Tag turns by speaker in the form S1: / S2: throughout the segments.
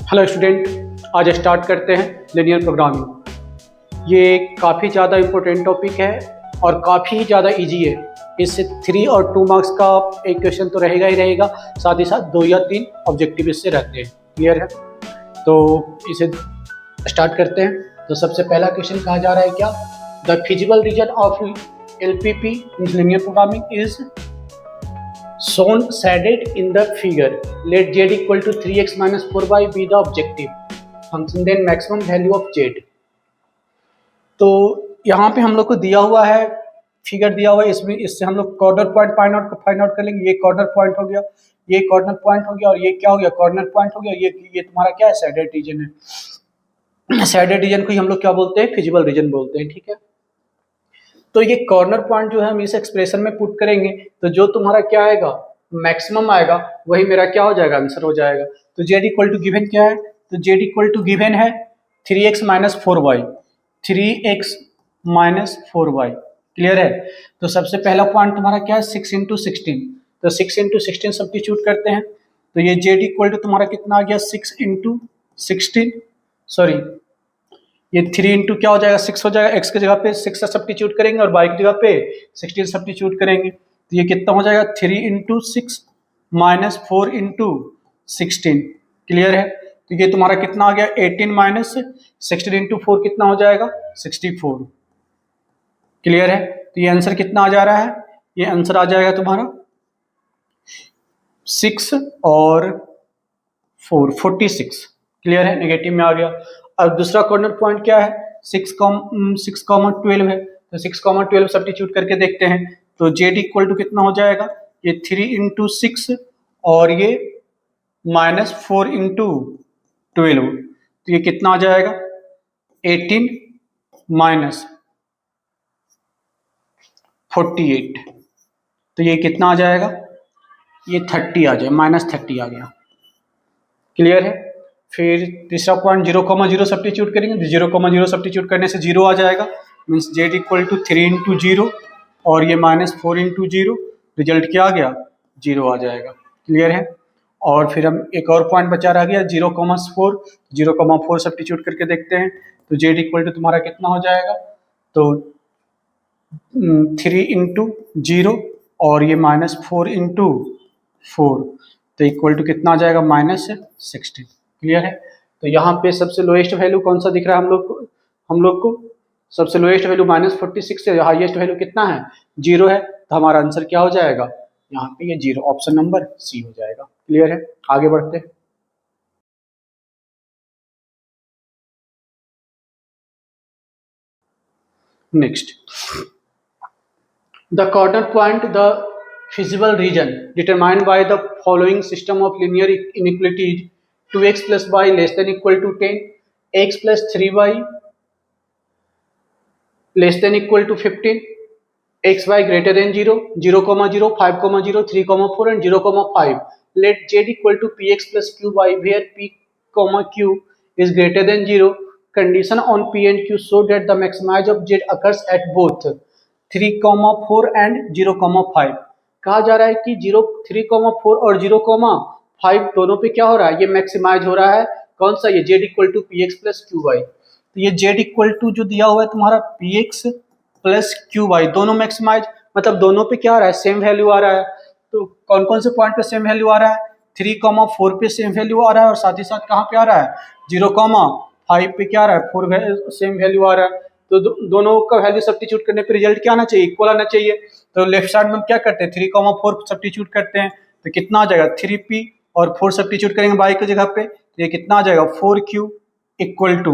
S1: Hello student, आज start करते हैं लिनियर प्रोग्रामिंग। ये काफ़ी ज़्यादा इम्पोर्टेंट टॉपिक है और काफ़ी ज़्यादा इजी है। इससे 3 और 2 मार्क्स का एक क्वेश्चन तो रहेगा ही रहेगा, साथ ही साथ 2 या 3 ऑब्जेक्टिव इससे रहते हैं। क्लियर है? तो इसे स्टार्ट करते हैं। तो सबसे पहला क्वेश्चन कहा जा रहा है क्या, the feasible region of LPP linear programming is shown shaded in the figure. Let z equal to 3x minus 4y be the objective function, then maximum value of z. तो यहाँ पे हम लोग को दिया हुआ है, फिगर दिया हुआ है, इसमें इससे हम लोग कॉर्नर पॉइंट फाइंड आउट कर लेंगे। ये कॉर्नर पॉइंट हो गया, ये कॉर्नर पॉइंट हो गया, और ये क्या हो गया, कॉर्नर पॉइंट हो गया। ये तुम्हारा क्या है, शैडेड रीजन है। शैडेड रीजन को ही हम लोग क्या बोलते हैं, फिजिबल रीजन बोलते हैं। ठीक है, तो ये कॉर्नर पॉइंट जो है हम इस एक्सप्रेशन में पुट करेंगे, तो जो तुम्हारा क्या आएगा, मैक्सिमम आएगा, वही मेरा क्या हो जाएगा, आंसर हो जाएगा। तो जेड इक्वल टू गिवन क्या है, तो जेड इक्वल टू गिवन है 3x minus 4y, 3x minus 4y। Clear है? तो सबसे पहला पॉइंट तुम्हारा क्या है, 6 इंटू 16। तो 6 इंटू 16 सब्स्टिट्यूट करते हैं, तो ये जेड इक्वल टू तुम्हारा कितना आ गया, 6 इंटू 16, सॉरी ये 3 इंटू क्या हो जाएगा, 6 हो जाएगा। x की जगह पे 6 का सब्स्टिट्यूट करेंगे और y की जगह पे 16 सब्स्टिट्यूट करेंगे, तो ये कितना हो जाएगा, 3 इंटू 6 माइनस 4 इंटू 16। क्लियर है? तो ये तुम्हारा कितना आ गया, 18 माइनस 16 इंटू 4 कितना हो जाएगा, 64। क्लियर है? तो ये आंसर कितना आ जा रहा है, ये आंसर आ जाएगा तुम्हारा 6 और 4 46। क्लियर है? नेगेटिव में आ गया। अब दूसरा कॉर्नर पॉइंट क्या है, 6,12 है, तो 6,12 सब्स्टिट्यूट करके देखते हैं। तो जेड इक्वल टू कितना हो जाएगा, ये 3 इंटू 6 और ये माइनस 4 इंटू 12, तो ये कितना आ जाएगा, 18 माइनस 48, तो ये कितना आ जाएगा, ये 30 आ जाए, माइनस 30 आ गया। क्लियर है? फिर तीसरा पॉइंट 0,0 सब्स्टिट्यूट करेंगे, 0,0 सब्स्टिट्यूट करने से 0 आ जाएगा, means z equal to 3 into 0 और ये माइनस 4 इंटू 0, रिजल्ट क्या आ गया, 0 आ जाएगा। क्लियर है? और फिर हम एक और पॉइंट बचा रह गया 0,4, 0,4 सब्स्टिट्यूट करके देखते हैं, तो जेड इक्वल टू तुम्हारा कितना हो जाएगा, तो 3 इंटू 0 और ये माइनस 4 इंटू 4, तो इक्वल टू कितना आ जाएगा, माइनस 16। क्लियर है? तो यहाँ पे सबसे लोएस्ट वैल्यू कौन सा दिख रहा है हम लोग को सबसे लोएस्ट वैल्यू माइनस 46 है, हाईएस्ट वैल्यू कितना है, 0 है, तो हमारा आंसर क्या हो जाएगा, यहाँ पे ये 0, ऑप्शन नंबर सी हो जाएगा। क्लियर है? आगे बढ़ते हैं। Next, the corner point the feasible region determined by the following system of linear inequalities: 2x plus y less than equal to 10, x plus 3y less than equal to 15, xy greater than 0, 0, 0, 5, 0, 3, 4 and 0, 5. Let z equal to px plus qy where p, q is greater than 0. Condition on p and q so that the maximize of z occurs at both 3, 4 and 0, 5. कहा जा रहा है कि 3, 4 और 0, 5 दोनों पे क्या हो रहा है, ये मैक्सिमाइज हो रहा है। कौन सा, ये z equal to p x plus q y. तो ये z इक्वल टू जो दिया हुआ है तुम्हारा p x plus q y, दोनों मैक्सिमाइज, मतलब दोनों पे क्या आ रहा है, सेम वैल्यू आ रहा है। तो कौन कौन से पॉइंट पे सेम वैल्यू आ रहा है, 3, 4 पे सेम वैल्यू आ रहा है, और साथ ही साथ कहाँ पे आ रहा है, 0, 5 पे क्या आ रहा है, 4 सेम वैल्यू आ रहा है। तो दोनों का वैल्यू सब्स्टिट्यूट करने पे रिजल्ट क्या आना चाहिए, इक्वल आना चाहिए। तो लेफ्ट साइड में हम क्या करते हैं, 3, 4 सब्स्टिट्यूट करते हैं, तो कितना आ जाएगा, 3p और 4 सब्स्टिट्यूट करेंगे y की जगह पे, तो ये कितना आ जाएगा, 4q इक्वल टू,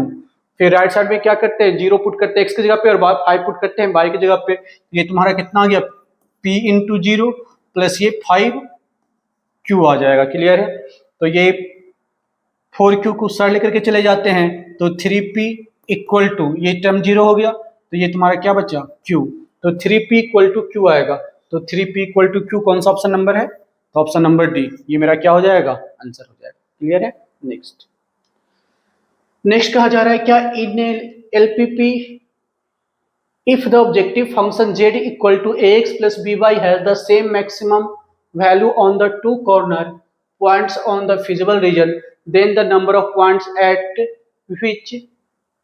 S1: फिर राइट साइड में क्या करते हैं, 0 पुट करते हैं x की जगह पे और 5 पुट करते हैं y की जगह पे, ये तुम्हारा कितना आ गया, p इंटू 0 प्लस ये 5q आ जाएगा। क्लियर है? तो ये 4q को साइड लेकर के चले जाते हैं, तो 3p इक्वल टू, ये टर्म 0 हो गया, तो ये तुम्हारा क्या बचा, q, तो 3p इक्वल टू q आएगा। तो 3p इक्वल टू q कौन सा ऑप्शन नंबर है, तो ऑप्शन नंबर डी, ये मेरा क्या हो जाएगा, आंसर हो जाएगा। क्लियर है? नेक्स्ट कहा जा रहा है क्या, इन LPP if the objective function z equal to ax plus by has the same maximum value on the two corner points on the feasible region, then the number of points at which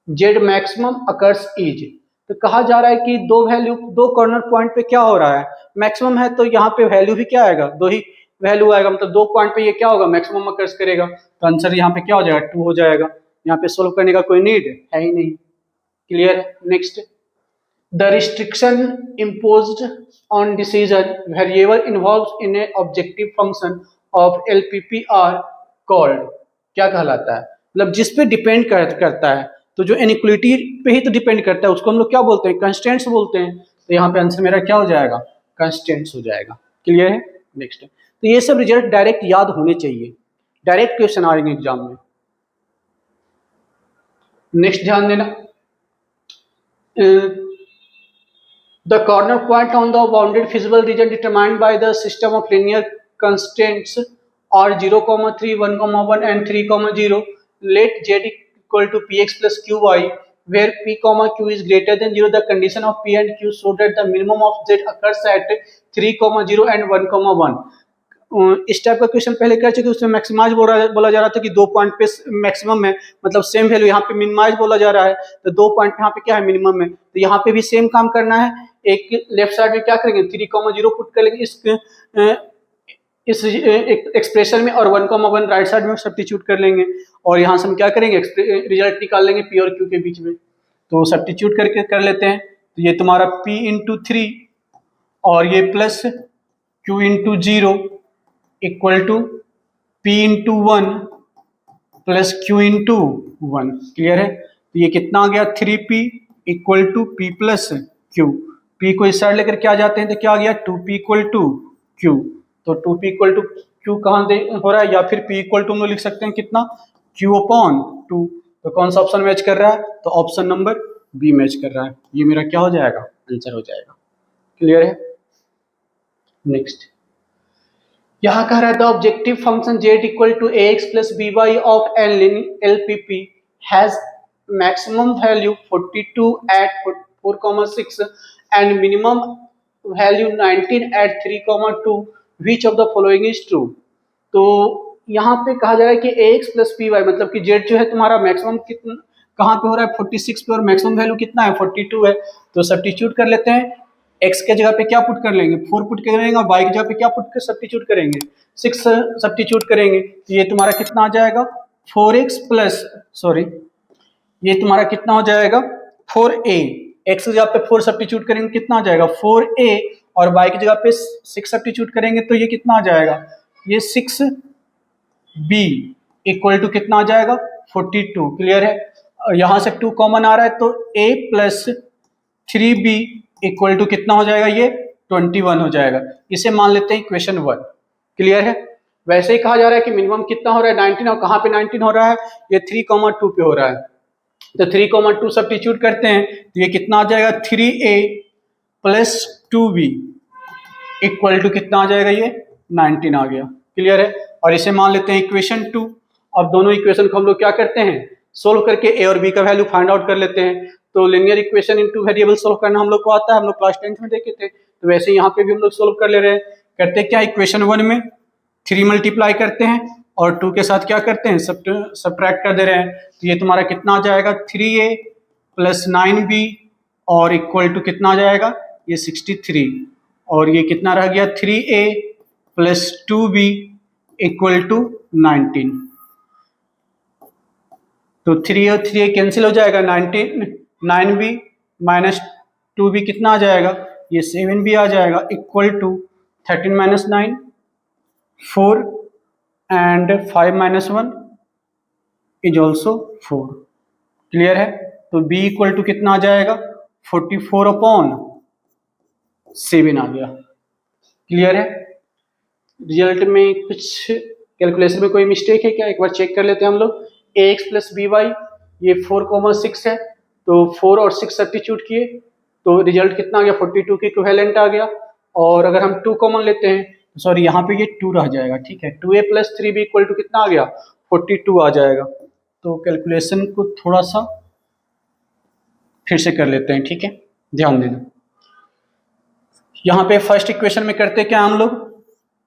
S1: z maximum occurs is. तो कहा जा रहा है कि दो corner point पे क्या हो रहा है, मैक्सिमम है, तो यहाँ पे वैल्यू भी क्या आएगा, दो ही वैल्यू आएगा, मतलब 2 पॉइंट पे ये क्या होगा, मैक्सिमम अकर्स करेगा। तो आंसर यहाँ पे क्या हो जाएगा, 2 हो जाएगा। यहाँ पे सोल्व करने का कोई नीड है ही नहीं। Clear. Next, the restriction imposed on decision variable involved in a objective function of LPP are called, क्या कहलाता है, मतलब जिस पे डिपेंड करता है, तो जो इनइक्वालिटी पे ही तो डिपेंड करता है, उसको हम लोग क्या बोलते हैं, कंस्ट्रेंट्स बोलते हैं। तो यहाँ पे आंसर मेरा क्या हो जाएगा, कंस्ट्रेंट्स हो जाएगा। क्लियर है। नेक्स्ट, तो ये सब रिजल्ट डायरेक्ट याद होने चाहिए, डायरेक्ट क्वेश्चन आएंगे एग्जाम में। नेक्स्ट ध्यान देना, the corner point on the bounded feasible region determined by the system of linear constraints are 0, 3, 1, 1 and 3, 0. Let z equal to px plus qy, where p, q is greater than 0. The condition of p and q so that the minimum of z occurs at 3, 0 and 1, 1. इस type का question पहले कर चुके, उसमें maximise बोला जा रहा था कि 2 पॉइंट पे मैक्सिमम है, मतलब सेम वैल्यू, यहाँ पे मिनिमाइज बोला जा रहा है, तो 2 पॉइंट यहाँ पे क्या है, मिनिमम है। तो यहाँ पे भी सेम काम करना है, एक लेफ्ट साइड में क्या करेंगे, 3, 0 पुट कर लेंगे इस एक्सप्रेशन में, और 1, 1 राइट साइड में सब्स्टिट्यूट कर लेंगे, और यहाँ से हम क्या करेंगे, रिजल्ट निकाल लेंगे पी और क्यू के बीच में। तो सब्स्टिट्यूट करके कर लेते हैं, तो ये तुम्हारा p इंटू 3 और ये plus q into 0 equal to p into 1 plus q into 1। Clear है। तो ये कितना आ गया, 3p equal to p plus q। p को इस साइड लेकर क्या जाते हैं, तो क्या आ गया, 2p इक्वल टू q। तो 2p इक्वल टू q कहाँ हो रहा है, या फिर p इक्वल टू हम लोग लिख सकते हैं कितना, q अपॉन 2। तो कौन सा ऑप्शन मैच कर रहा है, तो ऑप्शन नंबर बी मैच कर रहा है। ये मेरा क्या हो जाएगा, आंसर हो जाएगा। क्लियर है। नेक्स्ट, यहाँ कह रहा है the objective function z equal to ax plus by of LPP has maximum value 42 at 4,6 and minimum value 19 at 3,2, which of the following is true. तो यहाँ पे कहा जा रहा है कि ax प्लस by, मतलब कि z जो है तुम्हारा मैक्सिमम कितना कहाँ पे हो रहा है, 46 पे, और मैक्सिमम वैल्यू कितना है, 42 है। तो सब्स्टिट्यूट कर लेते हैं, x के जगह पे क्या पुट कर लेंगे, 4 पुट करेंगे, और y की जगह पे क्या पुट कर सब्स्टिट्यूट करेंगे, 6 सब्स्टिट्यूट करेंगे। तो ये तुम्हारा कितना आ जाएगा, 4x प्लस, सॉरी, ये तुम्हारा कितना हो जाएगा, 4a। x की जगह पे 4 सब्स्टिट्यूट करेंगे, कितना आ जाएगा, 4a, और y की जगह पे 6 सब्स्टिट्यूट करेंगे, तो ये कितना आ जाएगा, ये 6b इक्वल टू कितना आ जाएगा, 42। क्लियर है। और यहाँ से 2 कॉमन आ रहा है, तो a plus 3b equal to कितना हो जाएगा, ये 21 हो जाएगा। इसे मान लेते हैं इक्वेशन 1। क्लियर है। वैसे ही कहा जा रहा है कि मिनिमम कितना हो रहा है, 19, और कहाँ पे 19 हो रहा है, ये 3,2 पे हो रहा है। तो 3,2 सब्स्टिट्यूट करते हैं, तो ये कितना आ जाएगा, 3a plus 2b equal to कितना आ जाएगा, ये 19 आ गया। क्लियर है। और इसे मान लेते हैं इक्वेशन 2। अब दोनों इक्वेशन को हम लोग क्या करते हैं, सोल्व करके a और b का वैल्यू फाइंड आउट कर लेते हैं। तो linear equation into variable solve करना हम लोग को आता है, हम लोग क्लास 10th में देखे थे, तो वैसे यहाँ पे भी हम लोग सोल्व कर ले रहे हैं। करते क्या, इक्वेशन 1 में 3 मल्टीप्लाई करते हैं और 2 के साथ क्या करते हैं, सब्ट्रैक्ट कर दे रहे हैं। तो ये तुम्हारा कितना आ जाएगा, 3a प्लस 9b और इक्वल टू कितना आ जाएगा, ये 63, और ये कितना रह गया, 3a plus 2b equal to 19। तो 3 और 3 कैंसिल हो जाएगा, 9b माइनस 2b कितना आ जाएगा, ये 7b आ जाएगा, equal to 13 minus 9 4 and 5 minus 1 is also 4। Clear है। तो b इक्वल टू कितना आ जाएगा, 44 अपॉन 7 आ गया। क्लियर है। रिजल्ट में कुछ कैलकुलेशन में कोई मिस्टेक है क्या, एक बार चेक कर लेते हैं हम लोग। ax प्लस by ये 4,6 है, तो 4 और 6 सब्स्टिट्यूट किए तो रिजल्ट कितना आ गया, 42 के इक्विवेलेंट आ गया। और अगर हम 2 कॉमन लेते हैं, सॉरी यहाँ पे ये 2 रह जाएगा, ठीक है, 2a plus 3b equal to कितना आ गया, 42 आ जाएगा। तो कैलकुलेशन को थोड़ा सा फिर से कर लेते हैं, ठीक है, ध्यान देना। यहाँ पे फर्स्ट इक्वेशन में करते क्या हम लोग,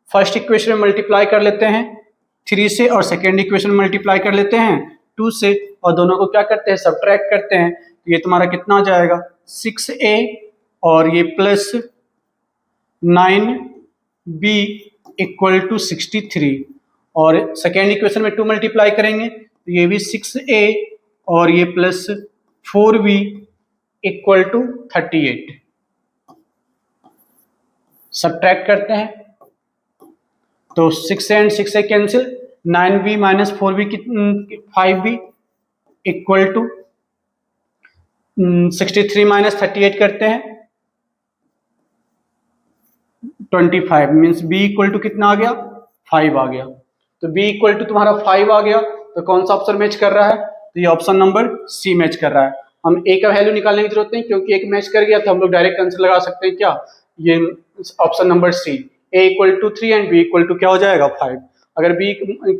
S1: फर्स्ट इक्वेशन में मल्टीप्लाई कर लेते हैं 3 से और सेकेंड इक्वेशन मल्टीप्लाई कर लेते हैं 2 से और दोनों को क्या करते हैं सब्ट्रैक्ट करते हैं, तो ये तुम्हारा कितना आ जाएगा 6a और ये प्लस 9b इक्वल टू 63 और सेकेंड इक्वेशन में 2 मल्टीप्लाई करेंगे तो ये भी 6a और ये plus 4b equal to 38। Subtract करते हैं तो 6 एंड 6 से cancel, 9b minus 4b 5b equal to 63 minus 38 करते हैं 25 मीन्स b इक्वल टू कितना आ गया 5 आ गया। तो b इक्वल टू तुम्हारा 5 आ गया, तो कौन सा ऑप्शन मैच कर रहा है, तो ये ऑप्शन नंबर सी मैच कर रहा है। हम a का वैल्यू निकालने की जरूरत नहीं क्योंकि एक मैच कर गया तो हम लोग डायरेक्ट आंसर लगा सकते हैं, क्या ये option number c a equal to 3 and b equal to क्या हो जाएगा 5। अगर b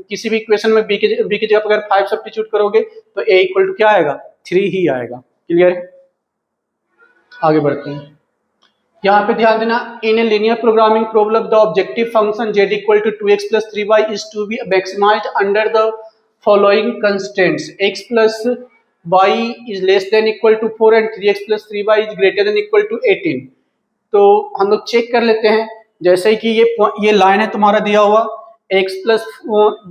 S1: किसी भी इक्वेशन में b की जगह पर अगर 5 सब्स्टिट्यूट करोगे तो a इक्वल टू क्या आएगा 3 ही आएगा। क्लियर है, आगे बढ़ते हैं। यहाँ पे ध्यान देना, in a linear programming problem the objective function z equal to 2x plus 3y is to be maximized under the following constraints x plus y is less than equal to 4 and 3x plus 3y is greater than equal to 18। तो हम लोग check कर लेते हैं, जैसे कि ये line है तुम्हारा दिया हुआ x plus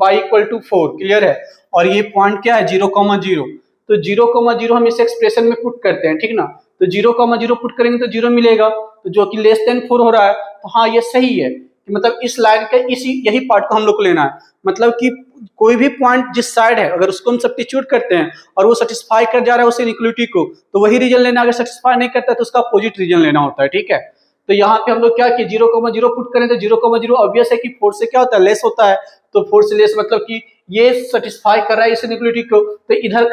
S1: y equal to 4, clear है, और ये पॉइंट क्या है 0,0, तो 0,0 हम इस एक्सप्रेशन में पुट करते हैं, ठीक ना, तो 0,0 पुट करेंगे तो 0 मिलेगा, तो जो कि लेस देन 4 हो रहा है, तो हाँ ये सही है कि मतलब इस लाइन का यही पार्ट को हम लोग को लेना है, मतलब कि कोई भी पॉइंट जिस साइड है अगर उसको हम सब्स्टिट्यूट करते हैं और वो सेटिस्फाई कर जा रहा है उस इनइक्वालिटी को, तो वही रीजन लेना, अगर सेटिस्फाई नहीं करता है तो उसका अपोजिट रीजन लेना होता है, ठीक है। तो यहाँ पे हम लोग क्या किए 0,0 पुट करें तो 0,0 ऑब्वियस है कि 4 से क्या होता है लेस होता है, तो 4 से लेस मतलब कि ये सेटिस्फाई कर रहा है इस इनइक्वालिटी को, तो इधर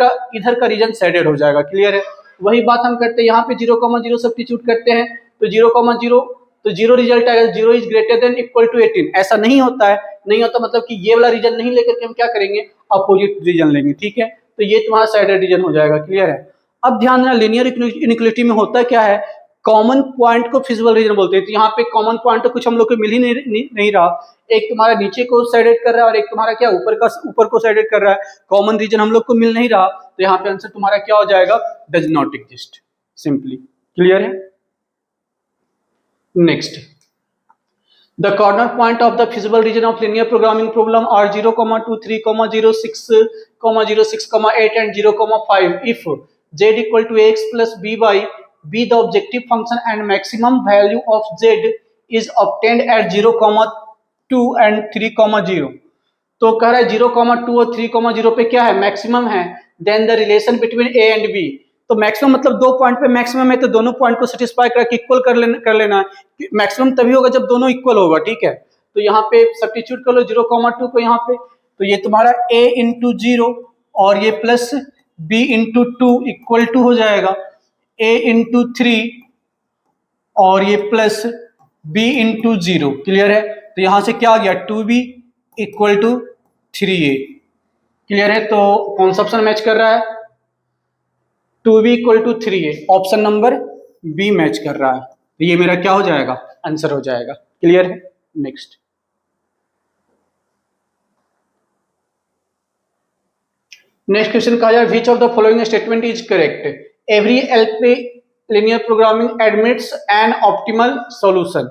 S1: का रीजन सैडेड हो जाएगा। क्लियर है, वही बात हम करते हैं यहाँ पे 0,0 सब्स्टिट्यूट करते हैं तो 0,0 तो 0 रिजल्ट आएगा, 0 is greater than equal to 18। ऐसा नहीं होता है, नहीं होता मतलब कि ये वाला रीजन नहीं लेकर के हम क्या करेंगे अपोजिट रीजन लेंगे, ठीक है, तो ये तुम्हारा सैडेड रीजन हो जाएगा। क्लियर है, अब ध्यान देना लीनियर इनइक्वालिटी में होता क्या है, कॉमन पॉइंट को फिजिबल रीजन बोलते हैं, तो यहाँ पे कॉमन पॉइंट तो कुछ हम लोग को मिल ही नहीं रहा, एक तुम्हारा नीचे को साइडेड कर रहा है और एक तुम्हारा क्या ऊपर को साइडेड कर रहा है, कॉमन रीजन हम लोग को मिल नहीं रहा, तो यहाँ पे आंसर तुम्हारा क्या हो जाएगा does not exist simply. Clear है, next the corner point of the feasible region of linear programming problem are 0,2, 3,0, 6,0, 6,8 and 0,5 if z equal to ax plus by be the objective function and maximum value of z is obtained at 0,2 and 3,0। तो कह रहा है 0,2 और 3,0 पे क्या है maximum है, then the relation between a and b, तो मैक्सिमम मतलब दो पॉइंट पे मैक्सिमम है तो दोनों पॉइंट को सेटिस्फाई करके इक्वल कर लेना है, मैक्सिमम तभी होगा जब दोनों इक्वल होगा, ठीक है। तो यहाँ पे सब्स्टिट्यूट कर लो 0,2 को यहाँ पे, तो ये तुम्हारा a इंटू 0 और ये plus b into 2 equal to हो जाएगा a इंटू 3 और ये प्लस b इंटू 0। क्लियर है, तो यहाँ से क्या आ गया 2b equal to 3a। Clear है, तो कौन सा ऑप्शन मैच कर रहा है 2b equal to 3a, option number b match कर रहा है, तो ये मेरा क्या हो जाएगा आंसर हो जाएगा। क्लियर है, नेक्स्ट क्वेश्चन कहा जाए which of the following statement is correct, every LP linear programming admits an optimal solution.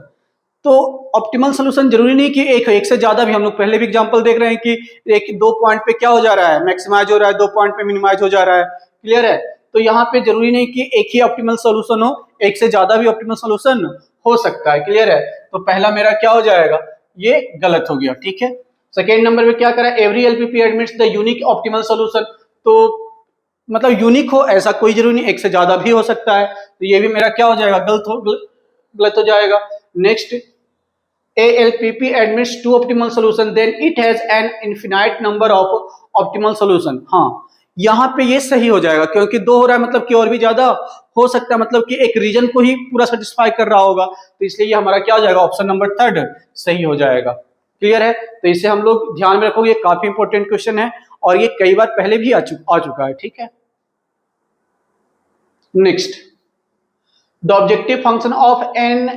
S1: तो ऑप्टिमल सॉल्यूशन जरूरी नहीं कि एक से ज्यादा भी, हम लोग पहले भी एग्जांपल देख रहे हैं कि एक दो पॉइंट पे क्या हो जा रहा है मैक्सिमाइज हो रहा है, दो पॉइंट पे मिनिमाइज हो जा रहा है। क्लियर है, तो यहाँ पे जरूरी नहीं कि एक ही ऑप्टिमल सॉल्यूशन हो, एक से ज्यादा भी ऑप्टिमल सॉल्यूशन हो सकता है। क्लियर है, तो पहला मेरा क्या हो जाएगा ये गलत हो गया, ठीक है। सेकेंड नंबर पे क्या करा every LPP admits the unique optimal solution, तो मतलब यूनिक हो ऐसा कोई जरूरी नहीं, एक से ज्यादा भी हो सकता है, तो ये भी मेरा क्या हो जाएगा गलत हो जाएगा। Next ALPP admits two optimal solution then it has an infinite number of optimal solution। हाँ यहाँ पे ये सही हो जाएगा क्योंकि दो हो रहा है मतलब कि और भी ज्यादा हो सकता है, मतलब कि एक रीजन को ही पूरा सेटिस्फाई कर रहा होगा, तो इसलिए ये हमारा क्या हो जाएगा ऑप्शन नंबर 3 सही हो जाएगा। क्लियर है, तो इसे हम लोग ध्यान में रखोगे, काफी इंपॉर्टेंट क्वेश्चन है और ये कई बार पहले भी आ चुका है, ठीक है। Next the objective function of an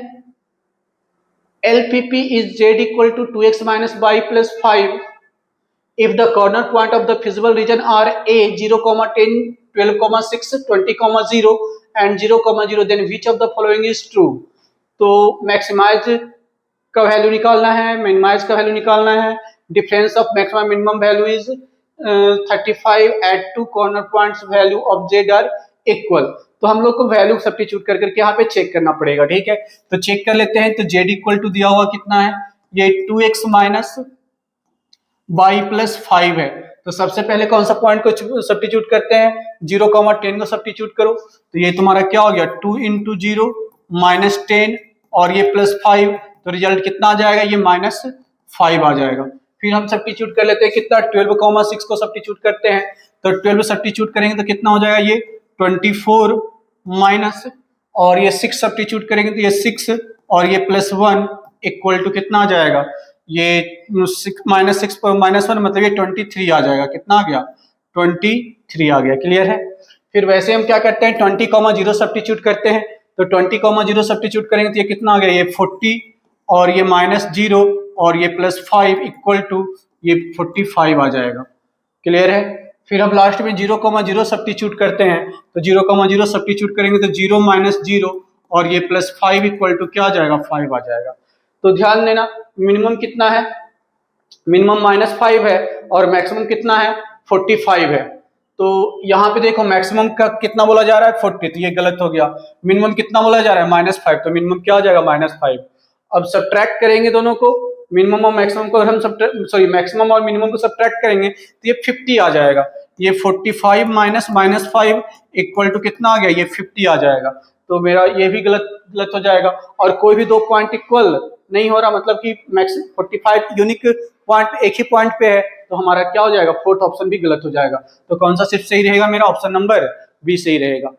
S1: LPP is z equal to 2x minus y plus 5 if the corner point of the feasible region are a 0, 10, 12, 6, 20, 0 and 0, 0, then which of the following is true? तो maximise का value निकालना है, minimise का value निकालना है। Difference of maximum minimum value is 35 at two corner points value of z are equal. तो हम लोग को वैल्यू सब्स्टिट्यूट कर करके यहाँ पे चेक करना पड़ेगा, ठीक है। तो चेक कर लेते हैं। तो जेड इक्वल टू दिया हुआ कितना है, ये 2x माइनस y प्लस 5 है। तो सबसे पहले कौन सा पॉइंट को सब्स्टिट्यूट करते हैं, 0, 10 को सब्स्टिट्यूट करो। तो ये तुम्हारा क्या हो गया, 2 इंटू 0 माइनस 10 और ये प्लस 5, तो रिजल्ट कितना आ जाएगा, ये माइनस 5 आ जाएगा। फिर हम सब्स्टिट्यूट कर लेते हैं कितना, 12, 6 को सब्स्टिट्यूट करते हैं। तो 12 सब्स्टिट्यूट करेंगे तो कितना हो जाएगा, ये 24 माइनस और ये 6 सब्स्टिट्यूट करेंगे तो ये 6 और ये प्लस 1 इक्वल टू कितना आ जाएगा, ये 6 माइनस 6 माइनस 1 मतलब ये 23 आ जाएगा। कितना आ गया, 23 आ गया। क्लियर है। फिर वैसे हम क्या करते हैं, 20, 0 सब्स्टिट्यूट करते हैं। तो 20, 0 सब्स्टिट्यूट करेंगे तो ये कितना आ गया, ये 40 और ये माइनस 0 और ये प्लस 5 इक्वल टू ये 45 आ जाएगा। क्लियर है। फिर हम लास्ट में 0, 0 सब्स्टिट्यूट करते हैं। तो 0, 0 सब्स्टिट्यूट करेंगे तो 0 माइनस 0 और ये प्लस 5 इक्वल टू क्या आ जाएगा, 5 आ जाएगा। तो ध्यान देना, मिनिमम कितना है, मिनिमम -5 है और मैक्सिमम कितना है, 45 है। तो यहाँ पे देखो मैक्सिमम का कितना बोला जा रहा है, 40, तो ये गलत हो गया। मिनिमम कितना बोला जा रहा है, -5, तो मिनिमम क्या आ जाएगा, -5। अब सब्ट्रैक्ट करेंगे दोनों को, मिनिमम और मैक्सिमम को हम मैक्सिमम और मिनिमम को सब्ट्रैक्ट करेंगे तो ये 50 आ जाएगा। ये 45 माइनस -5 इक्वल टू कितना आ गया, ये 50 आ जाएगा। तो मेरा ये भी गलत हो जाएगा। और कोई भी दो पॉइंट इक्वल नहीं हो रहा, मतलब कि मैक्सिमम 45 यूनिक पॉइंट एक ही पॉइंट पे है, तो हमारा क्या हो जाएगा, फोर्थ ऑप्शन भी गलत हो जाएगा। तो कौन सा सिर्फ सही रहेगा, मेरा ऑप्शन नंबर बी सही रहेगा।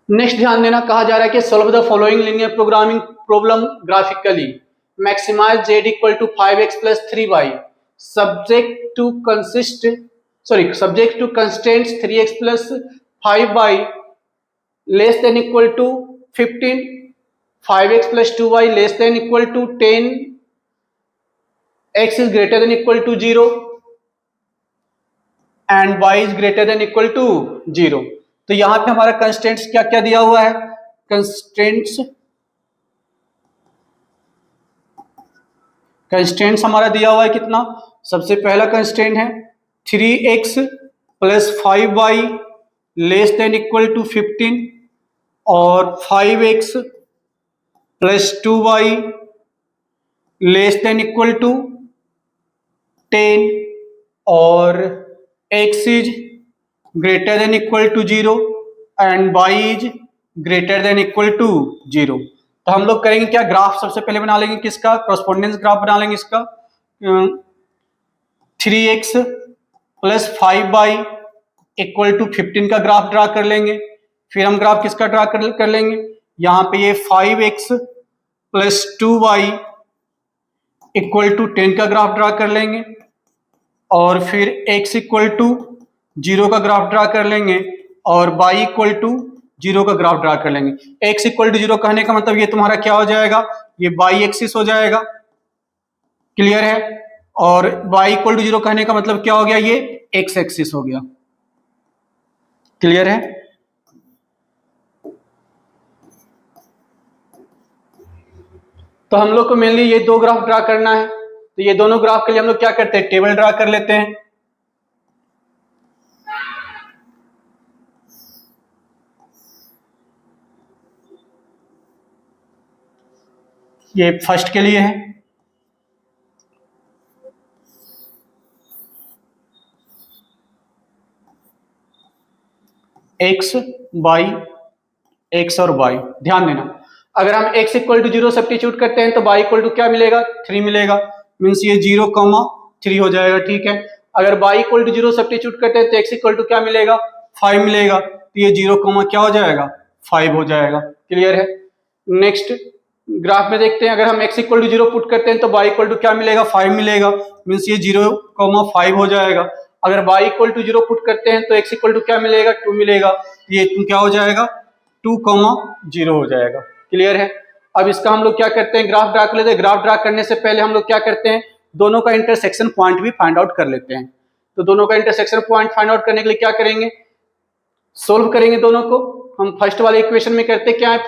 S1: नेक्स्ट ध्यान देना, कहा जा रहा है कि solve the following linear programming problem graphically. Maximise z equal to 5x plus 3y subject to constraints 3x plus 5y less than equal to 15, 5x plus 2y less than equal to 10, x is greater than equal to 0 and y is greater than equal to 0। तो यहां पे हमारा constraints क्या क्या दिया हुआ है, constraints हमारा दिया हुआ है कितना, सबसे पहला कंस्ट्रेंट है 3x plus 5y less than equal to 15 और 5x plus 2y less than equal to 10 और x is greater than equal to 0 and y is greater than equal to 0। तो हम लोग करेंगे क्या, ग्राफ सबसे पहले बना लेंगे किसका, कॉरस्पॉन्डेंस ग्राफ बना लेंगे इसका। 3x plus 5y equal to 15 का ग्राफ ड्रा कर लेंगे। फिर हम ग्राफ किसका ड्रा कर लेंगे, यहाँ पे ये 5x plus 2y equal to 10 का ग्राफ ड्रा कर लेंगे और फिर x इक्वल टू 0 का ग्राफ ड्रा कर लेंगे और y इक्वल टू 0 का ग्राफ ड्रा कर लेंगे। x इक्वल टू 0 कहने का मतलब ये तुम्हारा क्या हो जाएगा, ये y एक्सिस हो जाएगा। क्लियर है। और y इक्वल टू 0 कहने का मतलब क्या हो गया, ये x एक्सिस हो गया। क्लियर है। तो हम लोग को मेनली ये दो ग्राफ ड्रा करना है। तो ये दोनों ग्राफ के लिए हम लोग क्या करते हैं, टेबल ड्रा कर लेते हैं। ये फर्स्ट के लिए है, x y x और y। ध्यान देना, अगर हम x इक्वल टू 0 सब्स्टिट्यूट करते हैं तो y इक्वल टू क्या मिलेगा, 3 मिलेगा। मीन्स ये 0,3 हो जाएगा। ठीक है। अगर y इक्वल टू 0 सब्स्टिट्यूट करते हैं तो x इक्वल टू क्या मिलेगा, 5 मिलेगा। तो ये 0, क्या हो जाएगा, 5 हो जाएगा। क्लियर है। नेक्स्ट ग्राफ में देखते हैं, अगर हम x इक्वल टू 0 पुट करते हैं तो y इक्वल टू क्या मिलेगा, 5 मिलेगा। मीन्स ये 0,5 हो जाएगा। अगर y इक्वल टू 0 पुट करते हैं तो x इक्वल टू क्या मिलेगा, 2 मिलेगा। तो ये क्या हो जाएगा, 2,0 हो जाएगा। क्लियर है। अब इसका हम लोग क्या करते हैं, ग्राफ ड्रा कर लेते हैं। ग्राफ ड्रा करने से पहले हम लोग क्या करते हैं, दोनों का इंटरसेक्शन पॉइंट भी फाइंड आउट कर लेते हैं। तो दोनों का इंटरसेक्शन पॉइंट फाइंड आउट करने के लिए क्या करेंगे, सोल्व करेंगे दोनों को। हम फर्स्ट वाले इक्वेशन में करते क्या है,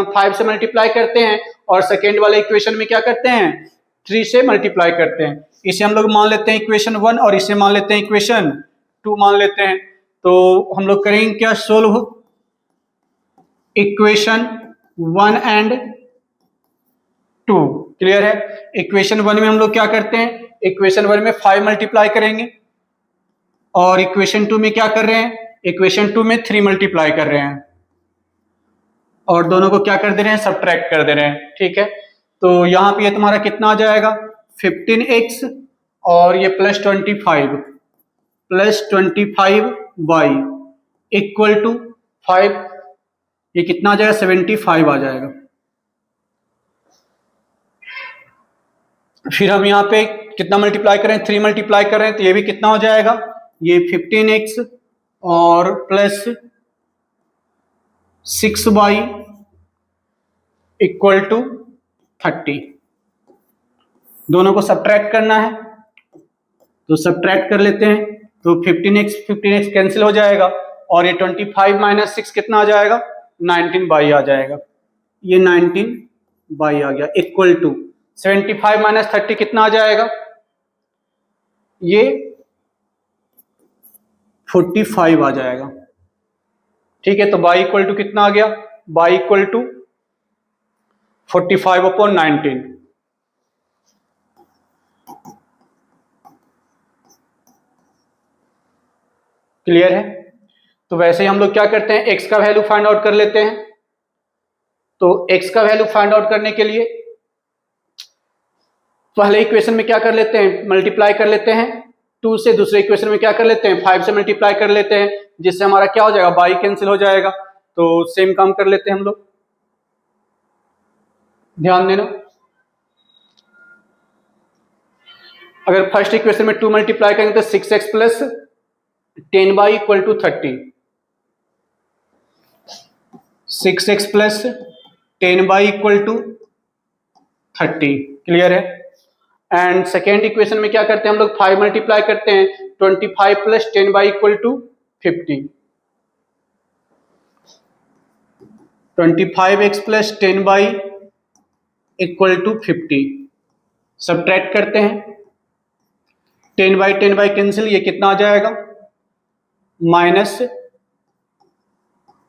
S1: 5 से मल्टीप्लाई करते हैं, और सेकेंड वाले इक्वेशन में क्या करते हैं, 3 से मल्टीप्लाई करते हैं। इसे हम लोग मान लेते हैं इक्वेशन 1 और इसे मान लेते हैं इक्वेशन 2 मान लेते हैं। तो हम लोग करेंगे क्या, सोल्व इक्वेशन 1 एंड 2। क्लियर है। इक्वेशन 1 में हम लोग क्या करते हैं, इक्वेशन 1 में 5 मल्टीप्लाई करेंगे, और इक्वेशन 2 में क्या कर रहे हैं, इक्वेशन 2 में 3 मल्टीप्लाई कर रहे हैं, और दोनों को क्या कर दे रहे हैं, सब्ट्रैक्ट कर दे रहे हैं। ठीक है। तो यहाँ पे ये तुम्हारा कितना आ जाएगा, 15x और ये प्लस 25y इक्वल टू 5, ये कितना आ जाएगा, 75 आ जाएगा। फिर हम यहाँ पे कितना मल्टीप्लाई करें, 3 मल्टीप्लाई कर रहे हैं, तो ये भी कितना हो जाएगा, ये 15x और प्लस 6y इक्वल टू 30। दोनों को सब्ट्रैक्ट करना है, तो सब्ट्रैक्ट कर लेते हैं। तो 15x कैंसिल हो जाएगा, और ये 25 माइनस 6 कितना आ जाएगा, 19y आ जाएगा। ये 19y आ गया इक्वल टू 75 माइनस 30 कितना आ जाएगा, ये 45 आ जाएगा। ठीक है। तो y इक्वल टू कितना आ गया, y इक्वल टू 45/19। क्लियर है। तो वैसे ही हम लोग क्या करते हैं, x का वैल्यू फाइंड आउट कर लेते हैं। तो x का वैल्यू फाइंड आउट करने के लिए पहले इक्वेशन में क्या कर लेते हैं, मल्टीप्लाई कर लेते हैं 2 से, दूसरे इक्वेशन में क्या कर लेते हैं, 5 से मल्टीप्लाई कर लेते हैं, जिससे हमारा क्या हो जाएगा, y कैंसिल हो जाएगा। तो सेम काम कर लेते हैं हम लोग, ध्यान देना। अगर फर्स्ट इक्वेशन में 2 मल्टीप्लाई करेंगे तो 6x plus 10y equal to 30, 6x plus 10y equal to 30। Clear है। एंड सेकेंड इक्वेशन में क्या करते हैं हम लोग, 5 मल्टीप्लाई करते हैं, 25 plus 10y equal to 50, 25x plus 10y equal to 50। Subtract करते हैं, 10y कैंसिल, ये कितना आ जाएगा, माइनस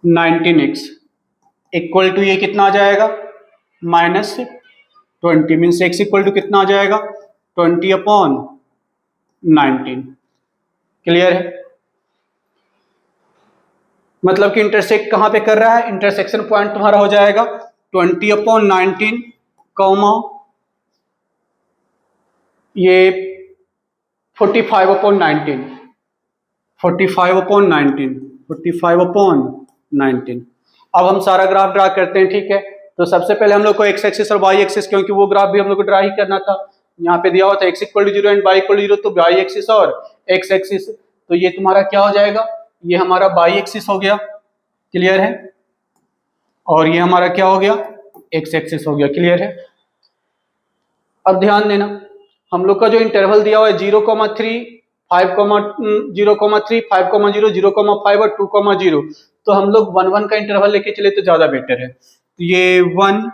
S1: 19x इक्वल टू ये कितना आ जाएगा, minus 20, means x equal to कितना आ जाएगा, 20/19। क्लियर है। मतलब कि इंटरसेक्ट कहां पे कर रहा है, इंटरसेक्शन पॉइंट तुम्हारा हो जाएगा 20/19 कॉमा ये 45/19, 45/19। अब हम सारा ग्राफ ड्रा करते हैं। ठीक है। तो सबसे पहले हम लोग को एक्स एक्सिस और वाई एक्सिस, क्योंकि वो ग्राफ भी हम लोग को ड्रा ही करना था, यहाँ पे दिया हुआ था x equal to 0 and y equal to 0, तो y एक्सिस और x एक्सिस, तो ये तुम्हारा क्या हो जाएगा, ये हमारा y एक्सिस हो गया। क्लियर है। और ये हमारा क्या हो गया, x एक्सिस हो गया। क्लियर है। अब ध्यान देना, हम लोग का जो इंटरवल दिया हुआ है 0,3, 5,0,3, 5,0, 0,5 और 2,0, तो हम लोग 1-1 का इंटरवल लेके चले तो ज्यादा बेटर है। तो ये 1,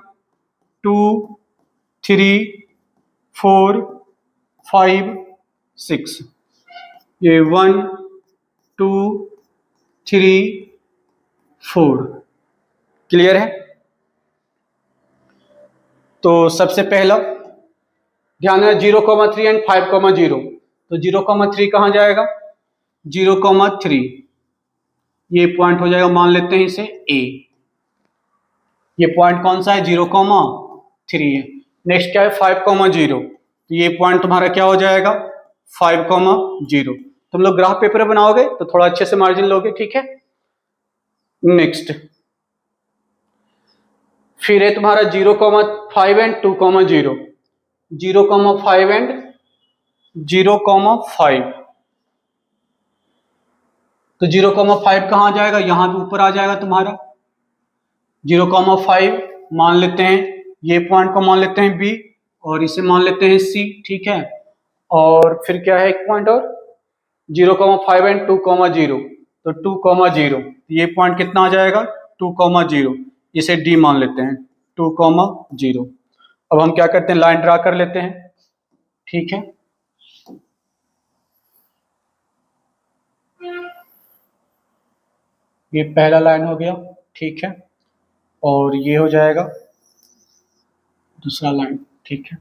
S1: 2, 3, 4, 5, 6, ये 1, 2, 3, 4। क्लियर है। तो सबसे पहला ध्यान है 0,3 एंड 5,0, तो 0,3 कहाँ जाएगा, 0,3 ये पॉइंट हो जाएगा, मान लेते हैं इसे A। ये पॉइंट कौन सा है, 0,3 है। नेक्स्ट क्या है 5,0, तो ये पॉइंट तुम्हारा क्या हो जाएगा, 5,0। तुम लोग ग्राफ पेपर बनाओगे तो थोड़ा अच्छे से मार्जिन लोगे। ठीक है। नेक्स्ट फिर है तुम्हारा 0,5 एंड 2,0, 0,5 एंड 0,5, तो 0,5 कहाँ जाएगा, यहां भी ऊपर आ जाएगा तुम्हारा। 0,5 मान लेते हैं, ये पॉइंट को मान लेते हैं B और इसे मान लेते हैं C। ठीक है। और फिर क्या है एक पॉइंट और 0,5 एंड 2,0, तो 2,0 ये पॉइंट कितना आ जाएगा 2,0, इसे डी मान लेते हैं 2,0। अब हम क्या करते हैं लाइन ड्रा कर लेते हैं, ठीक है। ये पहला लाइन हो गया, ठीक है, और ये हो जाएगा दूसरा लाइन, ठीक है।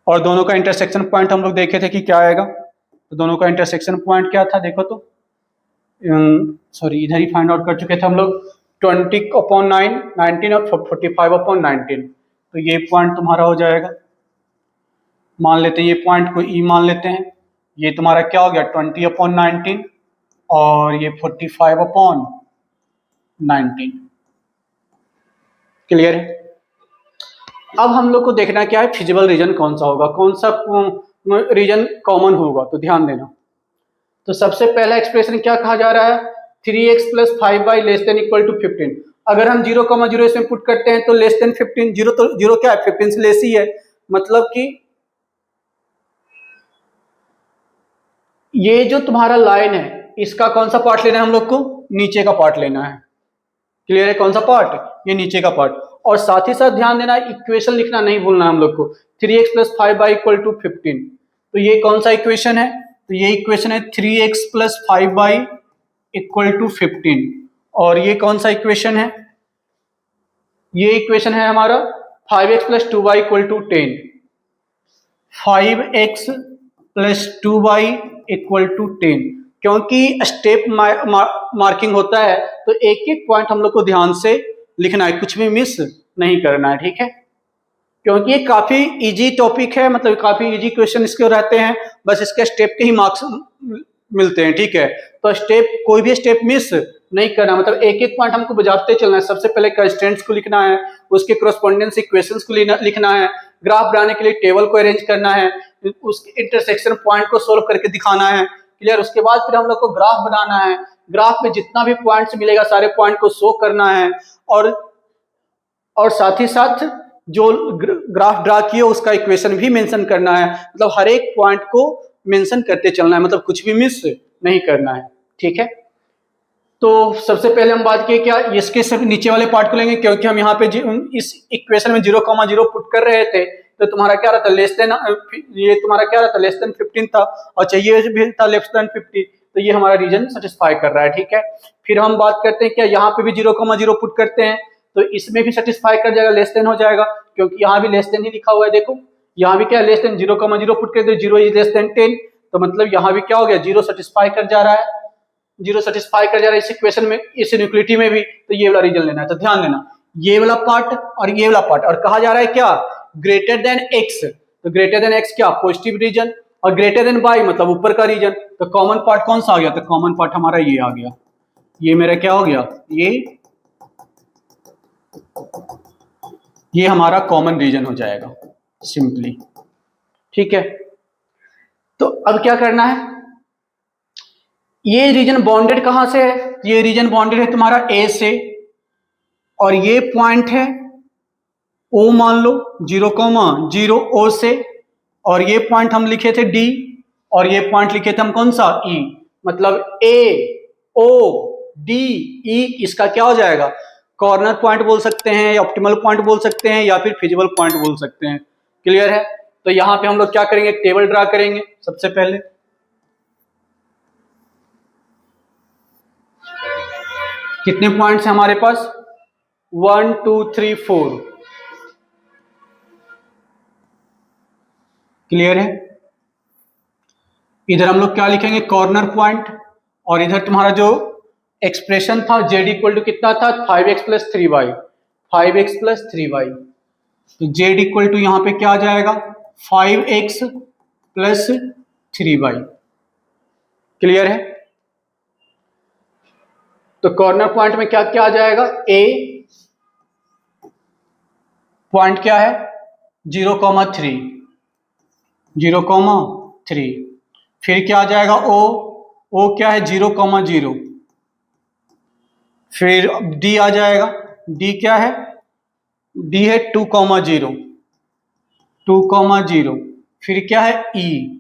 S1: और दोनों का इंटरसेक्शन पॉइंट हम लोग देखे थे कि क्या आएगा, तो दोनों का इंटरसेक्शन पॉइंट क्या था देखो तो, सॉरी इधर ही फाइंड आउट कर चुके थे हम लोग, 20/9, 19 और 45/19, तो ये पॉइंट तुम्हारा हो जाएगा, मान लेते हैं ये पॉइंट को ई मान लेते हैं, ये तुम्हारा क्या हो गया 20/19 और ये 45/19। क्लियर है। अब हम लोग को देखना क्या है फिजिबल रीजन कौन सा होगा, कौन सा रीजन कॉमन होगा, तो ध्यान देना। तो सबसे पहला एक्सप्रेशन क्या कहा जा रहा है 3x + 5y <= 15। अगर हम 0,0 इसमें पुट करते हैं तो लेस देन 15, जीरो तो जीरो क्या है 15 से लेस ही है, मतलब कि ये जो तुम्हारा लाइन है इसका कौन सा पार्ट लेना है हम लोग को, नीचे का पार्ट लेना है। क्लियर है, कौन सा पार्ट, ये नीचे का पार्ट। और साथ ही साथ ध्यान देना इक्वेशन लिखना नहीं भूलना हम लोग को, 3x + 5y = 15। तो ये कौन सा इक्वेशन है, तो ये इक्वेशन है 3x + 5y = 15। और ये कौन सा इक्वेशन है, ये इक्वेशन है हमारा 5x + 2y = 10। 5x + 2y = 10। क्योंकि स्टेप मार्किंग होता है तो एक एक पॉइंट हम लोग को ध्यान से लिखना है, कुछ भी मिस नहीं करना है, ठीक है। क्योंकि ये काफी इजी टॉपिक है, मतलब काफी इजी क्वेश्चन इसके रहते हैं, बस इसके स्टेप के ही मार्क्स मिलते हैं, ठीक है। तो स्टेप कोई भी स्टेप मिस नहीं करना, मतलब एक एक पॉइंट हमको बजाते चलना है। सबसे पहले कंस्ट्रेंट्स को लिखना है, उसके कॉरेस्पॉन्डेंस इक्वेशंस को लिखना है, ग्राफ बनाने के लिए टेबल को अरेंज करना है, उसके इंटरसेक्शन पॉइंट को सोल्व करके दिखाना है। क्लियर, उसके बाद फिर हम लोग को ग्राफ बनाना है, ग्राफ में जितना भी पॉइंट्स मिलेगा सारे पॉइंट को शो करना है, और साथ ही साथ जो ग्राफ ड्रा किए उसका इक्वेशन भी मेंशन करना है। मतलब हर एक पॉइंट को मेंशन करते चलना है, मतलब कुछ भी मिस नहीं करना है, ठीक है। तो सबसे पहले हम बात किए क्या, इसके सिर्फ नीचे वाले पार्ट को लेंगे, क्योंकि हम यहाँ पे इस इक्वेशन में 0,0 पुट कर रहे थे, तो तुम्हारा क्या रहता लेस देन, ये तुम्हारा क्या रहता लेस देन 15 था, और चाहिए भी था लेस देन 50, तो ये हमारा रीजन सेटिस्फाई कर रहा है, ठीक है। फिर हम बात करते हैं क्या, यहाँ पे भी 0,0 पुट करते हैं तो इसमें भी सेटिस्फाई कर जाएगा, लेस देन हो जाएगा, क्योंकि यहाँ भी लेस देन ही लिखा हुआ है। देखो यहाँ भी क्या लेस देन, 0,0 पुट कर दो, 0 इज लेस देन 10, तो मतलब यहाँ भी क्या हो गया 0 सेटिस्फाई कर जा रहा है, 0 सेटिस्फाई कर जा रहा है इस इक्वेशन में, इस इनइक्वालिटी में भी, तो ये वाला रीजन लेना है। तो ध्यान देना ये वाला पार्ट और ये वाला पार्ट, और कहा जा रहा है क्या ग्रेटर देन x, तो ग्रेटर देन x क्या पॉजिटिव रीजन, और ग्रेटर देन y मतलब ऊपर का रीजन। तो कॉमन पार्ट कौन सा आ गया, तो कॉमन पार्ट हमारा ये आ गया, ये मेरा क्या हो गया, ये हमारा कॉमन रीजन हो जाएगा सिंपली, ठीक है। तो अब क्या करना है, ये रीजन बॉन्डेड कहां से है, ये रीजन बॉन्डेड है तुम्हारा ए से, और ये पॉइंट है ओ मान लो 0,0 ओ से, और ये पॉइंट हम लिखे थे डी, और ये पॉइंट लिखे थे हम कौन सा ई, मतलब ए ओ डी ई, इसका क्या हो जाएगा कॉर्नर पॉइंट बोल सकते हैं, या ऑप्टिमल पॉइंट बोल सकते हैं, या फिर फिजिबल पॉइंट बोल सकते हैं। क्लियर है। तो यहाँ पे हम लोग क्या करेंगे, एक टेबल ड्रा करेंगे सबसे पहले। कितने पॉइंट्स हैं हमारे पास, 1 2 3 4। क्लियर है। इधर हम लोग क्या लिखेंगे कॉर्नर पॉइंट, और इधर तुम्हारा जो एक्सप्रेशन था z इक्वल टू कितना था 5x + 3y, 5x + 3y, तो z इक्वल टू यहाँ पे क्या आ जाएगा 5x + 3y। क्लियर है। तो कॉर्नर पॉइंट में क्या क्या आ जाएगा, a पॉइंट क्या है 0,3, 0,3, फिर क्या आ जाएगा o क्या है 0,0, फिर d आ जाएगा, d क्या है, d है 2,0, 2,0, फिर क्या है e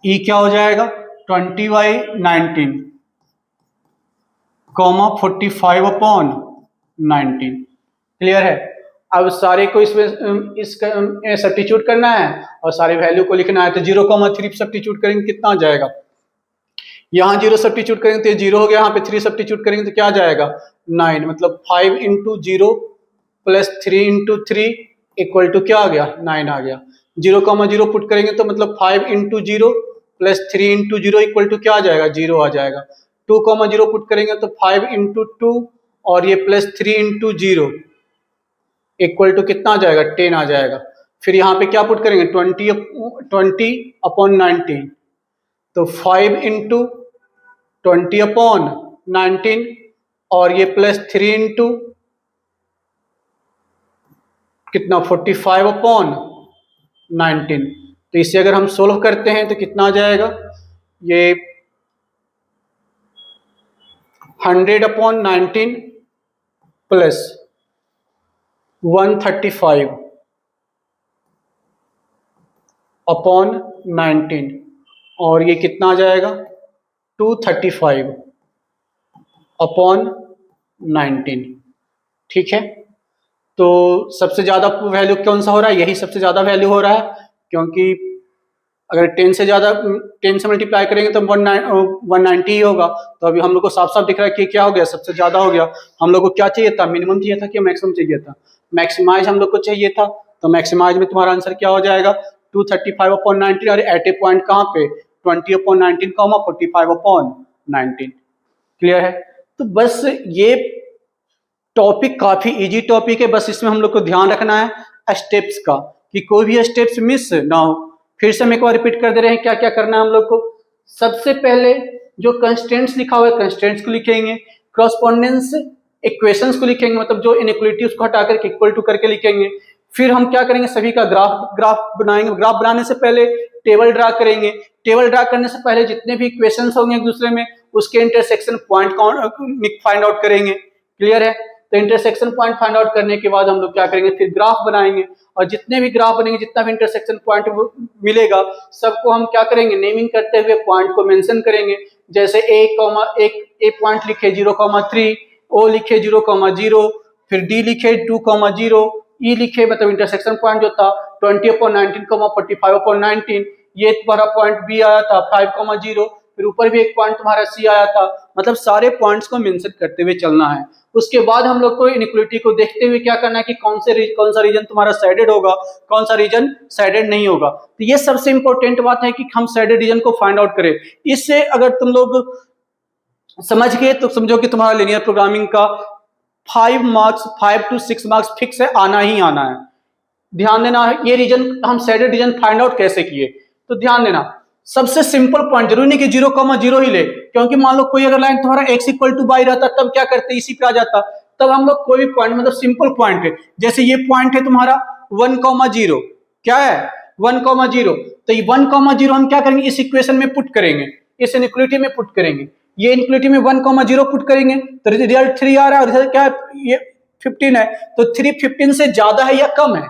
S1: ई क्या हो जाएगा 20/19 कॉमा 45/19। क्लियर है। अब सारे को इसमें सब्स्टिट्यूट करना है और सारे वैल्यू को लिखना है। तो 0,3 सब्स्टिट्यूट करेंगे कितना आ जाएगा, यहाँ 0 सब्स्टिट्यूट करेंगे तो ये 0 हो गया, यहाँ पे 3 सब्स्टिट्यूट करेंगे तो क्या आ जाएगा 9, मतलब 5 into 0 plus 3 into 3 equal to क्या आ गया 9 आ गया। 0,0 पुट करेंगे तो मतलब 5 into 0 plus 3 into 0 equal to क्या आ जाएगा 0 आ जाएगा। 2,0 पुट करेंगे तो 5 इंटू 2 और ये प्लस 3 इंटू 0 इक्वल टू कितना आ जाएगा 10 आ जाएगा। फिर यहाँ पे क्या पुट करेंगे 20/19 तो 5 इंटू 20/19 और ये प्लस 3 इंटू कितना 45/19। तो इसे अगर हम सोल्व करते हैं तो कितना आ जाएगा, ये 100/19 प्लस 135/19 और ये कितना आ जाएगा 235/19। ठीक है। तो सबसे ज्यादा वैल्यू कौन सा हो रहा है, यही सबसे ज्यादा वैल्यू हो रहा है, क्योंकि अगर 10 से ज्यादा 10 से मल्टीप्लाई करेंगे तो 190 ही होगा। तो अभी हम लोग को साफ साफ दिख रहा है कि क्या हो गया सबसे ज्यादा हो गया। हम लोग को क्या चाहिए था, मिनिमम चाहिए था कि मैक्सिमम चाहिए था, मैक्सिमाइज हम लोग को चाहिए था। तो मैक्सिमाइज में तुम्हारा आंसर क्या हो जाएगा 235/19 और एट ए पॉइंट कहाँ पे 20/19 45/19। क्लियर है। तो बस ये टॉपिक काफी इजी टॉपिक है, बस इसमें हम लोग को ध्यान रखना है स्टेप्स का कि कोई भी स्टेप्स मिस ना हो। फिर से हम एक बार रिपीट कर दे रहे हैं क्या क्या करना है हम लोग को। सबसे पहले जो कंस्टेंट्स लिखा हुआ है कंस्टेंट्स को लिखेंगे, क्रॉसपोंडेंस इक्वेशंस को लिखेंगे, मतलब जो इनइक्वालिटी उसको हटा करके इक्वल टू करके लिखेंगे। फिर हम क्या करेंगे सभी का ग्राफ बनाएंगे। ग्राफ बनाने से पहले टेबल ड्रा करेंगे। टेबल ड्रा करने से पहले जितने भी इक्वेशंस होंगे एक दूसरे में उसके इंटरसेक्शन पॉइंट फाइंड आउट करेंगे। क्लियर है। तो इंटरसेक्शन पॉइंट फाइंड आउट करने के बाद हम लोग क्या करेंगे फिर ग्राफ बनाएंगे, और जितने भी ग्राफ बनेंगे जितना भी इंटरसेक्शन पॉइंट मिलेगा सबको हम क्या करेंगे नेमिंग करते हुए पॉइंट को मेंशन करेंगे। जैसे ए पॉइंट लिखे 0,3, ओ लिखे 0,0, फिर डी लिखे 2,0, ई लिखे मतलब इंटरसेक्शन पॉइंट जो था 20/19, 45/19, ये तुम्हारा पॉइंट बी आया था 5,0, फिर ऊपर भी एक पॉइंट तुम्हारा सी आया था। मतलब सारे पॉइंट्स को मेंशन करते हुए चलना है। उसके बाद हम लोग को इनइक्वालिटी को देखते हुए क्या करना है कि कौन सा रीजन तुम्हारा साइडेड होगा, कौन सा रीजन साइडेड नहीं होगा। तो ये सबसे इंपॉर्टेंट बात है कि हम साइडेड रीजन को फाइंड आउट करें। इससे अगर तुम लोग समझ गए तो समझो कि तुम्हारा लिनियर प्रोग्रामिंग का 5 to 6 मार्क्स फिक्स है, आना ही आना है। ध्यान देना है ये रीजन हम साइडेड रीजन फाइंड आउट कैसे किए। तो ध्यान देना सबसे सिंपल पॉइंट, जरूरी नहीं कि 0,0 ही ले, क्योंकि मान लो कोई अगर लाइन तुम्हारा x इक्वल टू y रहता तब क्या करते इसी पे आ जाता। तब हम लोग कोई भी पॉइंट मतलब सिंपल पॉइंट है, जैसे ये पॉइंट है तुम्हारा 1,0, क्या है 1,0, तो ये 1,0 हम क्या करेंगे इस इक्वेशन में पुट करेंगे, इस इनइक्वालिटी में पुट करेंगे। ये इनइक्वालिटी में 1,0 पुट करेंगे तो रिजल्ट 3 आ रहा है, और रिजल्ट क्या है ये 15 है। तो 3 15 से ज्यादा है या कम है,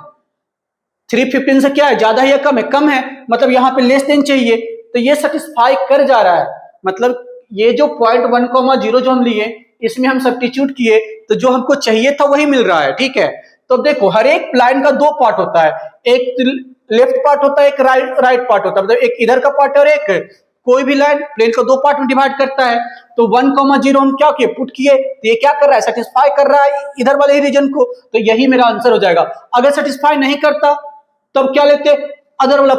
S1: 3 15 से क्या है ज्यादा है या कम है, कम है, मतलब यहाँ पे लेस देन चाहिए। तो ये सेटिस्फाई कर जा रहा है, मतलब ये जो पॉइंट 1,0 जो हम लिए इसमें हम सब्स्टिट्यूट किए तो जो हमको चाहिए था वही मिल रहा है। ठीक है। तो देखो हर एक लाइन का दो पार्ट होता है, एक लेफ्ट पार्ट होता है एक राइट पार्ट होता है, मतलब एक इधर का पार्ट और एक कोई भी लाइन प्लेन को दो पार्ट में डिवाइड करता है। तो 1,0 हम क्या किए पुट किए, तो ये क्या कर रहा है सेटिस्फाई कर रहा है इधर वाले ही रीजन को, तो यही मेरा आंसर हो जाएगा। अगर सेटिस्फाई नहीं करता तब क्या लेते अदर वाला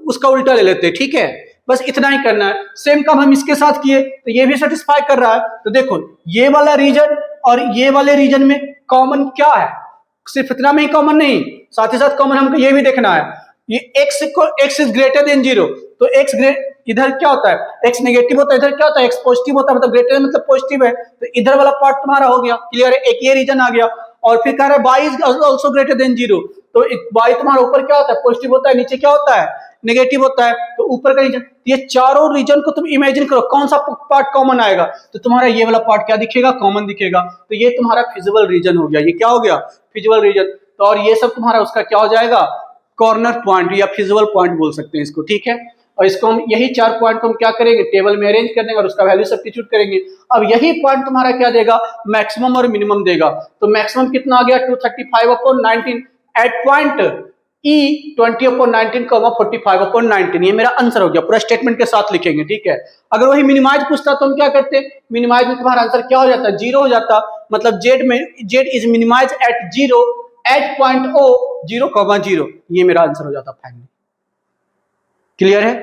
S1: उसका उल्टा ले लेते। ठीक है, बस इतना ही करना है। सेम काम हम इसके साथ किए तो ये भी सेटिस्फाई कर रहा है। तो देखो ये वाला रीजन और ये वाले रीजन में कॉमन क्या है, सिर्फ इतना में ही कॉमन नहीं, साथ ही साथ कॉमन हमको ये भी देखना है ये x इज ग्रेटर देन 0, तो x इधर क्या होता है x नेगेटिव होता है, इधर क्या होता है x पॉजिटिव होता है, मतलब ग्रेटर मतलब पॉजिटिव है। तो इधर वाला पार्ट तुम्हारा हो गया क्लियर है, एक ये रीजन आ गया। और फिर कह रहा है y is also greater than 0, तो y तुम्हारा ऊपर क्या होता है पॉजिटिव होता है, नीचे क्या होता है नेगेटिव होता है, तो ऊपर का रीजन। ये चारों रीजन को तुम इमेजिन करो कौन सा पार्ट कॉमन आएगा, तो तुम्हारा ये वाला पार्ट क्या दिखेगा कॉमन दिखेगा। तो ये तुम्हारा फिजिबल रीजन हो गया, ये क्या हो गया फिजिबल रीजन। तो और ये सब तुम्हारा उसका क्या हो जाएगा कॉर्नर पॉइंट या फिजिबल पॉइंट बोल सकते हैं इसको। ठीक है, और इसको हम यही 4 पॉइंट को हम क्या करेंगे, टेबल में अरेंज कर देंगे और उसका वैल्यू सब्स्टिट्यूट करेंगे। अब यही पॉइंट तुम्हारा क्या देगा, मैक्सिमम और मिनिमम देगा। तो मैक्सिमम कितना आ गया 235/19 एट पॉइंट E 20/19, 45/19। ये मेरा आंसर हो गया, पूरा स्टेटमेंट के साथ लिखेंगे, ठीक है। अगर वही मिनिमाइज पूछता तो हम क्या करते, मिनिमाइज में तुम्हारा आंसर क्या हो जाता, 0 हो जाता। मतलब z is minimise at 0 at point O 0,0। ये मेरा आंसर हो जाता फाइनली। क्लियर है?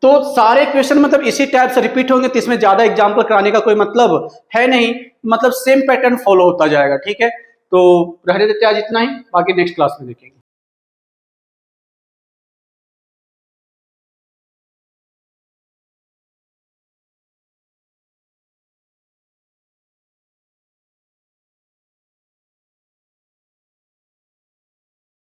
S1: तो सारे क्वेश्चन मतलब इसी टाइप से रिपीट होंगे, तो इसमें ज्यादा एग्जाम्पल कराने का कोई मतलब है नहीं, मतलब सेम पैटर्न फॉलो होता जाएगा, ठीक है। तो रहने देते आज इतना ही, बाकी नेक्स्ट क्लास में देखेंगे।